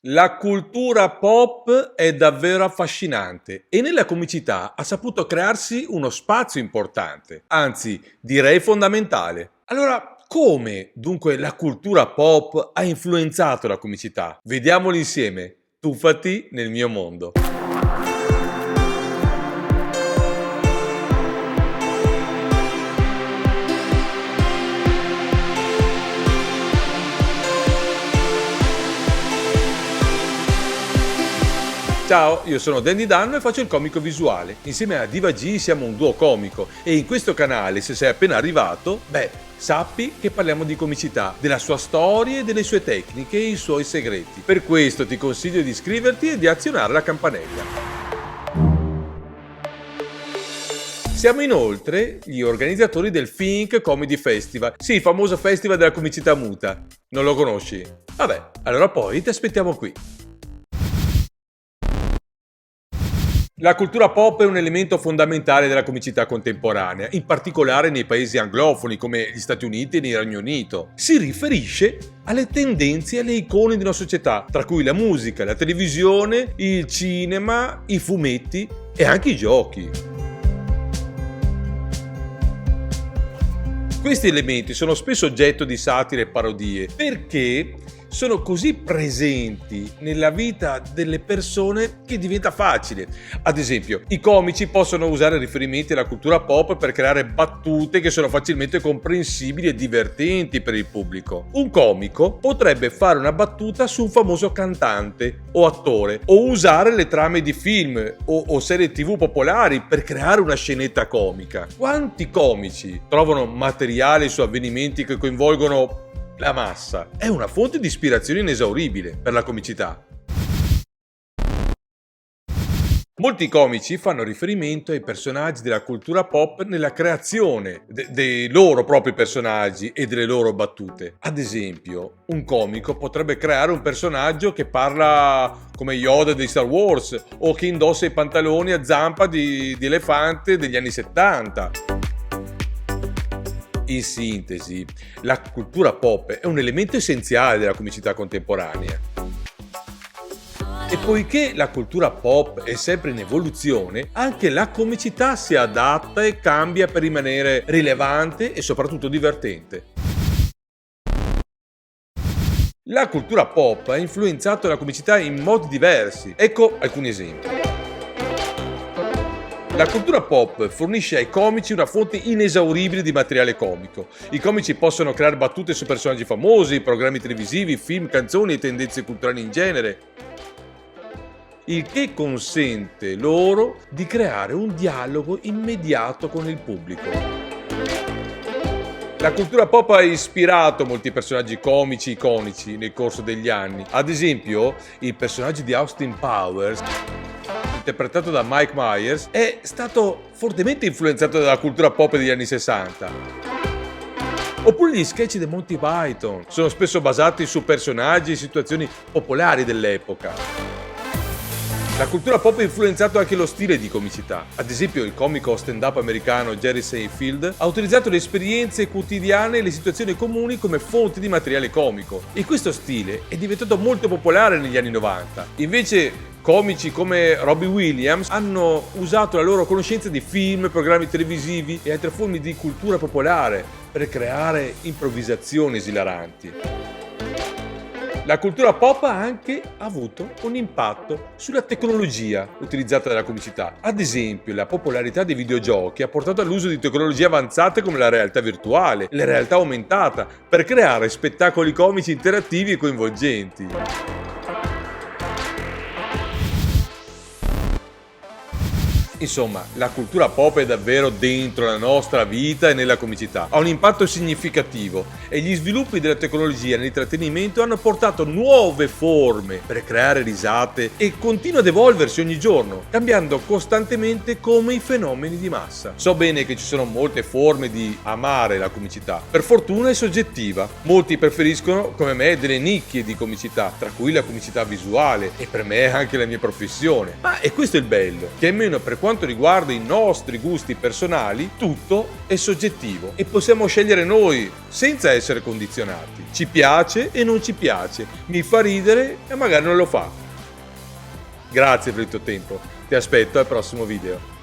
La cultura pop è davvero affascinante e nella comicità ha saputo crearsi uno spazio importante, anzi direi fondamentale. Allora, come dunque la cultura pop ha influenzato la comicità? Vediamolo insieme. Tuffati nel mio mondo. Ciao, io sono Danny Danno e faccio il comico visuale. Insieme a Diva G siamo un duo comico e in questo canale, se sei appena arrivato, sappi che parliamo di comicità, della sua storia e delle sue tecniche e i suoi segreti. Per questo ti consiglio di iscriverti e di azionare la campanella. Siamo inoltre gli organizzatori del Think Comedy Festival, sì, il famoso festival della comicità muta. Non lo conosci? Vabbè, allora poi ti aspettiamo qui. La cultura pop è un elemento fondamentale della comicità contemporanea, in particolare nei paesi anglofoni come gli Stati Uniti e il Regno Unito. Si riferisce alle tendenze e alle icone di una società, tra cui la musica, la televisione, il cinema, i fumetti e anche i giochi. Questi elementi sono spesso oggetto di satire e parodie perché sono così presenti nella vita delle persone che diventa facile. Ad esempio, i comici possono usare riferimenti alla cultura pop per creare battute che sono facilmente comprensibili e divertenti per il pubblico. Un comico potrebbe fare una battuta su un famoso cantante o attore o usare le trame di film o serie TV popolari per creare una scenetta comica. Quanti comici trovano materiale su avvenimenti che coinvolgono la massa? È una fonte di ispirazione inesauribile per la comicità. Molti comici fanno riferimento ai personaggi della cultura pop nella creazione dei loro propri personaggi e delle loro battute. Ad esempio, un comico potrebbe creare un personaggio che parla come Yoda di Star Wars o che indossa i pantaloni a zampa di elefante degli anni 70. In sintesi, la cultura pop è un elemento essenziale della comicità contemporanea. E poiché la cultura pop è sempre in evoluzione, anche la comicità si adatta e cambia per rimanere rilevante e soprattutto divertente. La cultura pop ha influenzato la comicità in modi diversi. Ecco alcuni esempi. La cultura pop fornisce ai comici una fonte inesauribile di materiale comico. I comici possono creare battute su personaggi famosi, programmi televisivi, film, canzoni e tendenze culturali in genere, il che consente loro di creare un dialogo immediato con il pubblico. La cultura pop ha ispirato molti personaggi comici iconici nel corso degli anni. Ad esempio, il personaggio di Austin Powers, interpretato da Mike Myers, è stato fortemente influenzato dalla cultura pop degli anni 60. Oppure gli sketch di Monty Python sono spesso basati su personaggi e situazioni popolari dell'epoca. La cultura pop ha influenzato anche lo stile di comicità. Ad esempio, il comico stand-up americano Jerry Seinfeld ha utilizzato le esperienze quotidiane e le situazioni comuni come fonti di materiale comico. E questo stile è diventato molto popolare negli anni 90. Invece, comici come Robin Williams hanno usato la loro conoscenza di film, programmi televisivi e altre forme di cultura popolare per creare improvvisazioni esilaranti. La cultura pop ha anche avuto un impatto sulla tecnologia utilizzata dalla comicità. Ad esempio, la popolarità dei videogiochi ha portato all'uso di tecnologie avanzate come la realtà virtuale e la realtà aumentata per creare spettacoli comici interattivi e coinvolgenti. Insomma, la cultura pop è davvero dentro la nostra vita e nella comicità. Ha un impatto significativo e gli sviluppi della tecnologia nell'intrattenimento hanno portato nuove forme per creare risate e continua ad evolversi ogni giorno, cambiando costantemente come i fenomeni di massa. So bene che ci sono molte forme di amare la comicità. Per fortuna è soggettiva. Molti preferiscono, come me, delle nicchie di comicità, tra cui la comicità visuale, e per me è anche la mia professione. Ma è questo il bello, che almeno per quanto quanto riguarda i nostri gusti personali, tutto è soggettivo e possiamo scegliere noi senza essere condizionati. Ci piace e non ci piace, mi fa ridere e magari non lo fa. Grazie per il tuo tempo, ti aspetto al prossimo video.